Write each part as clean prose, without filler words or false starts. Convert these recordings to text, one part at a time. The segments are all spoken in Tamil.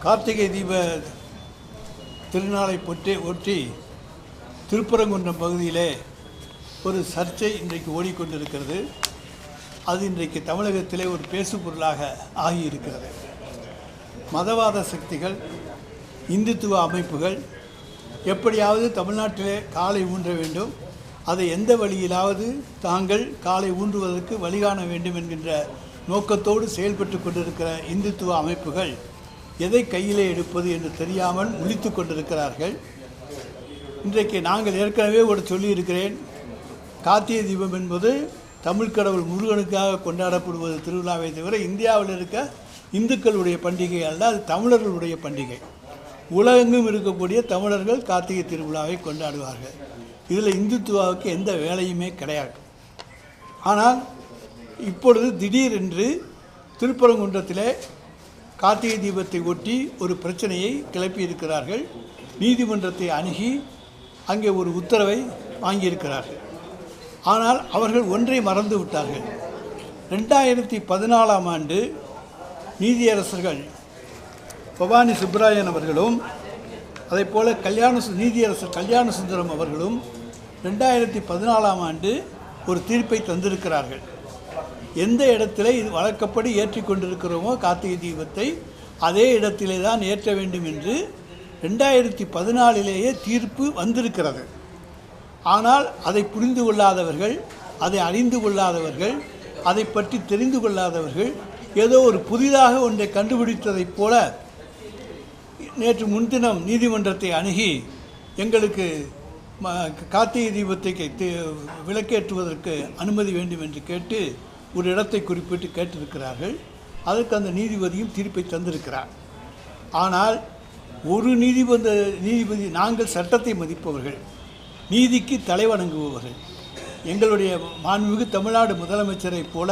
கார்த்திகை தீப திருநாளை ஒட்டி திருப்பரங்குன்றம் பகுதியிலே ஒரு சர்ச்சை இன்றைக்கு ஓடிக்கொண்டிருக்கிறது. அது இன்றைக்கு தமிழகத்திலே ஒரு பேசு பொருளாக ஆகியிருக்கிறது. மதவாத சக்திகள், இந்துத்துவ அமைப்புகள் எப்படியாவது தமிழ்நாட்டிலே காலை ஊன்ற வேண்டும், அதை எந்த வழியிலாவது தாங்கள் காலை ஊன்றுவதற்கு வழிகாண வேண்டும் என்கின்ற நோக்கத்தோடு செயல்பட்டு கொண்டிருக்கிற இந்துத்துவ அமைப்புகள் எதை கையிலே எடுப்பது என்று தெரியாமல் முழித்து கொண்டிருக்கிறார்கள். இன்றைக்கு நாங்கள் ஏற்கனவே ஒரு சொல்லியிருக்கிறேன், கார்த்திகை தீபம் என்பது தமிழ் கடவுள் முருகனுக்காக கொண்டாடப்படுவது திருவிழாவை தவிர இந்தியாவில் இருக்க இந்துக்களுடைய பண்டிகை அல்ல, அது தமிழர்களுடைய பண்டிகை. உலகெங்கும் இருக்கக்கூடிய தமிழர்கள் கார்த்திகை திருவிழாவை கொண்டாடுவார்கள். இதில் இந்துத்துவாவுக்கு எந்த வேலையுமே கிடையாது. ஆனால் இப்பொழுது திடீரென்று திருப்பரங்குன்றத்திலே கார்த்திகை தீபத்தை ஒட்டி ஒரு பிரச்சனையை கிளப்பியிருக்கிறார்கள். நீதிமன்றத்தை அணுகி அங்கே ஒரு உத்தரவை வாங்கியிருக்கிறார்கள். ஆனால் அவர்கள் ஒன்றை மறந்து விட்டார்கள். 2014ஆம் ஆண்டு நீதியரசர்கள் பவானி சுப்ராயன் அவர்களும் அதைப்போல நீதியரசர் கல்யாண சுந்தரம் அவர்களும் 2014ஆம் ஆண்டு ஒரு தீர்ப்பை தந்திருக்கிறார்கள். எந்த இடத்துல இது வழக்கப்படி ஏற்றிக்கொண்டிருக்கிறோமோ கார்த்திகை தீபத்தை அதே இடத்திலே தான் ஏற்ற வேண்டும் என்று 2014லேயே தீர்ப்பு வந்திருக்கிறது. ஆனால் அதை புரிந்து கொள்ளாதவர்கள், அதை அறிந்து கொள்ளாதவர்கள், அதை பற்றி தெரிந்து கொள்ளாதவர்கள் ஏதோ ஒரு புதிதாக ஒன்றை கண்டுபிடித்ததைப் போல நேற்று முன்தினம் நீதிமன்றத்தை அணுகி எங்களுக்கு கார்த்திகை தீபத்தை விளக்கேற்றுவதற்கு அனுமதி வேண்டும் என்று கேட்டு ஒரு இடத்தை குறிப்பிட்டு கேட்டிருக்கிறார்கள். அதற்கு அந்த நீதிபதியும் தீர்ப்பை தந்திருக்கிறார். ஆனால் ஒரு நீதிபதி நாங்கள் சட்டத்தை மதிப்பவர்கள், நீதிக்கு தலைவணங்குபவர்கள். எங்களுடைய மாண்புமிகு தமிழ்நாடு முதலமைச்சரை போல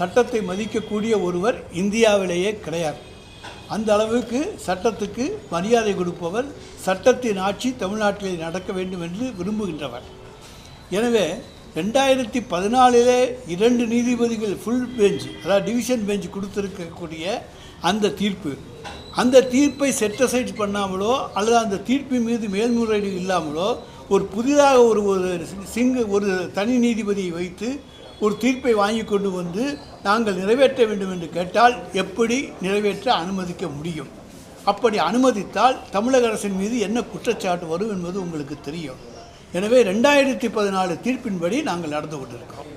சட்டத்தை மதிக்கக்கூடிய ஒருவர் இந்தியாவிலேயே கிடையாது. அந்த அளவுக்கு சட்டத்துக்கு மரியாதை கொடுப்பவர், சட்டத்தின் ஆட்சி தமிழ்நாட்டிலே நடக்க வேண்டும் என்று விரும்புகின்றவர். எனவே 2014லே 2 நீதிபதிகள் ஃபுல் பெஞ்ச், அதாவது டிவிஷன் பெஞ்ச் கொடுத்துருக்கக்கூடிய அந்த தீர்ப்பை செட்டசைட் பண்ணாமலோ அல்லது அந்த தீர்ப்பின் மீது மேல்முறையீடு இல்லாமலோ ஒரு புதிதாக ஒரு தனி நீதிபதியை வைத்து ஒரு தீர்ப்பை வாங்கி கொண்டு வந்து நாங்கள் நிறைவேற்ற வேண்டும் என்று கேட்டால் எப்படி நிறைவேற்ற அனுமதிக்க முடியும்? அப்படி அனுமதித்தால் தமிழக அரசின் மீது என்ன குற்றச்சாட்டு வரும் என்பது உங்களுக்கு தெரியும். எனவே 2014 தீர்ப்பின்படி நாங்கள் நடந்து கொண்டிருக்கிறோம்.